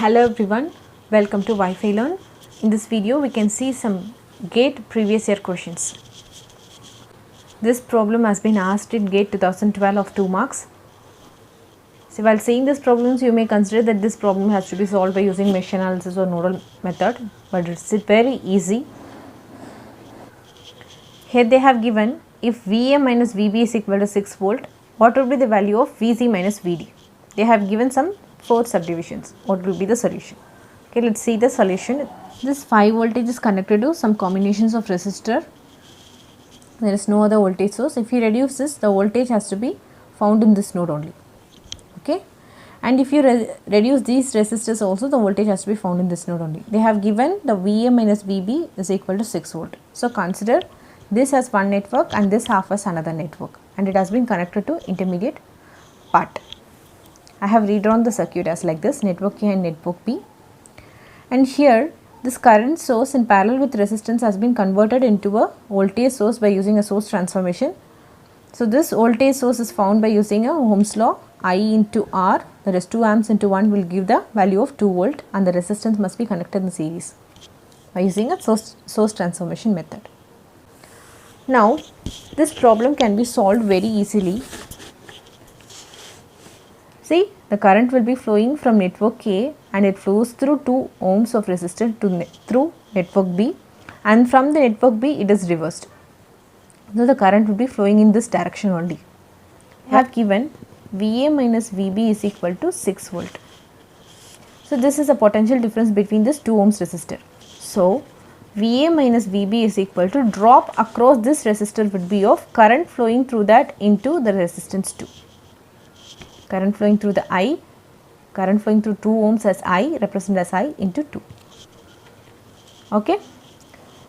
Hello everyone, welcome to Wi-Fi Learn. In this video we can see some GATE previous year questions. This problem has been asked in GATE 2012 of 2 marks. So while seeing these problems you may consider that this problem has to be solved by using mesh analysis or nodal method, but it's very easy. Here they have given if VA minus VB is equal to 6 volt, what would be the value of VC minus VD? They have given some 4 subdivisions. What will be the solution? Okay, let's see the solution. This 5 voltage is connected to some combinations of resistor. There is no other voltage source. If you reduce this, the voltage has to be found in this node only. Okay, and if you reduce these resistors also, the voltage has to be found in this node only. They have given the VA minus VB is equal to 6 volt. So consider this as one network and this half as another network, and it has been connected to intermediate part. I have redrawn the circuit as like this, network A and network B, and here this current source in parallel with resistance has been converted into a voltage source by using a source transformation. So this voltage source is found by using a Ohm's law, I into R, that is 2 amps into 1 will give the value of 2 volt, and the resistance must be connected in series by using a source transformation method. Now this problem can be solved very easily. See, the current will be flowing from network A and it flows through 2 ohms of resistor through network B, and from the network B it is reversed. So the current will be flowing in this direction only. I have given VA minus VB is equal to 6 volt. So this is a potential difference between this 2 ohms resistor. So VA minus VB is equal to drop across this resistor would be of current flowing through that into the resistance 2. Current flowing through the I, current flowing through 2 ohms as I, represent as I into 2. Okay.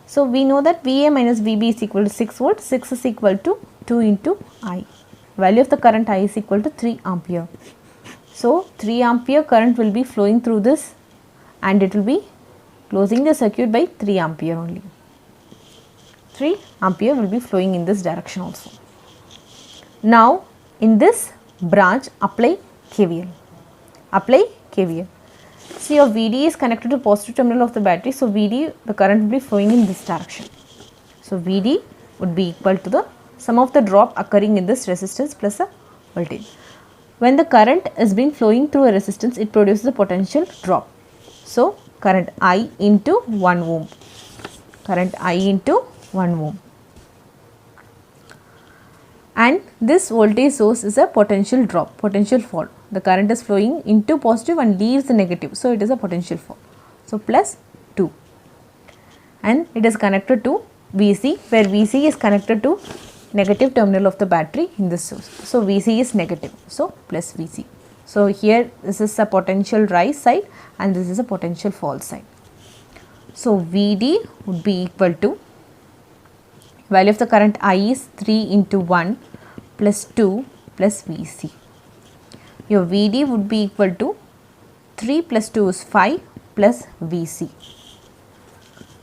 So we know that VA minus VB is equal to 6 volt, 6 is equal to 2 into I. Value of the current I is equal to 3 ampere. So 3 ampere current will be flowing through this and it will be closing the circuit by 3 ampere only. 3 ampere will be flowing in this direction also. Now in this branch apply KVL. Apply KVL. See, your VD is connected to positive terminal of the battery. So VD, the current will be flowing in this direction. So VD would be equal to the sum of the drop occurring in this resistance plus a voltage. When the current is being flowing through a resistance, it produces a potential drop. So current I into 1 ohm. Current I into 1 ohm. And this voltage source is a potential drop, potential fall. The current is flowing into positive and leaves the negative. So it is a potential fall. So plus 2. And it is connected to VC, where VC is connected to negative terminal of the battery in this source. So VC is negative. So plus VC. So here this is a potential rise side and this is a potential fall side. So VD would be equal to, value of the current I is 3 into 1 plus 2 plus VC. Your VD would be equal to 3 plus 2 is 5 plus VC.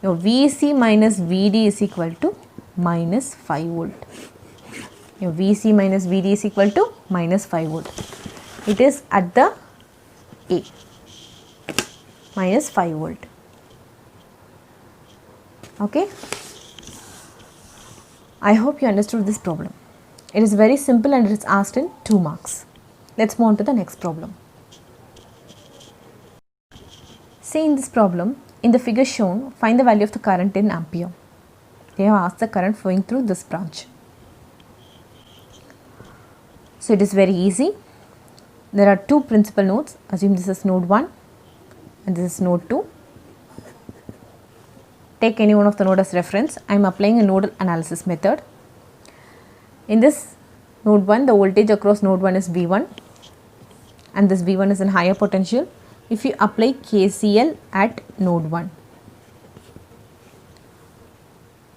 Your VC minus VD is equal to minus 5 volt. Your VC minus VD is equal to minus 5 volt. It is at the A, minus 5 volt. Okay. I hope you understood this problem. It is very simple and it is asked in 2 marks. Let's move on to the next problem. See, in this problem, in the figure shown, find the value of the current in ampere. They have asked the current flowing through this branch. So it is very easy. There are 2 principal nodes. Assume this is node 1 and this is node 2. Take any one of the node as reference. I am applying a nodal analysis method. In this node 1, the voltage across node 1 is V1 and this V1 is in higher potential. If you apply KCL at node 1,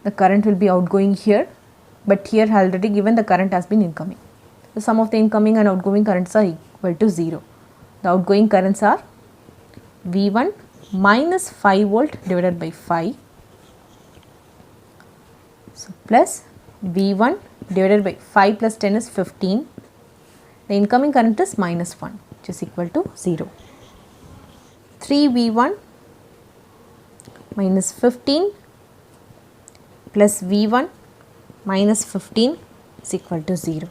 the current will be outgoing here, but here already given the current has been incoming. The sum of the incoming and outgoing currents are equal to 0. The outgoing currents are V1 minus 5 volt divided by 5. So plus V1 divided by 5 plus 10 is 15. The incoming current is minus 1, which is equal to 0. 3v1 minus 15 plus v1 minus 15 is equal to 0.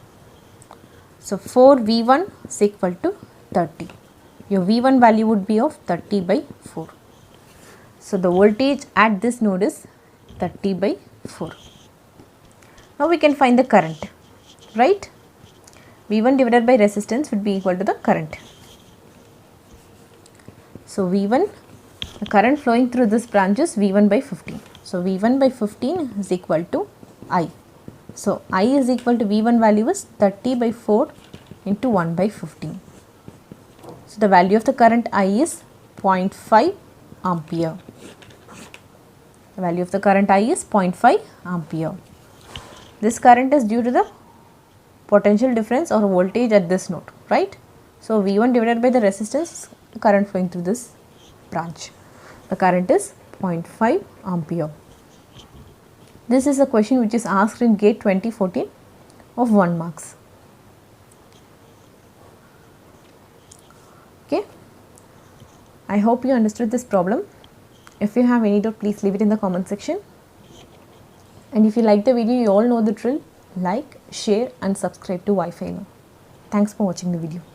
So 4v1 is equal to 30. Your v1 value would be of 30 by 4. So the voltage at this node is 30 by 4. Now we can find the current, right? v1 divided by resistance would be equal to the current. So v1, the current flowing through this branch is v1 by 15. So v1 by 15 is equal to I. So I is equal to v1 value is 30 by 4 into 1 by 15. So the value of the current I is 0.5 ampere. The value of the current I is 0.5 ampere. This current is due to the potential difference or voltage at this node, right? So v1 divided by the resistance, current flowing through this branch. The current is 0.5 ampere. This is a question which is asked in GATE 2014 of 1 marks. Okay. I hope you understood this problem. If you have any doubt, please leave it in the comment section. And if you like the video, you all know the drill. Like, share and subscribe to Wi-Fi Learn. Thanks for watching the video.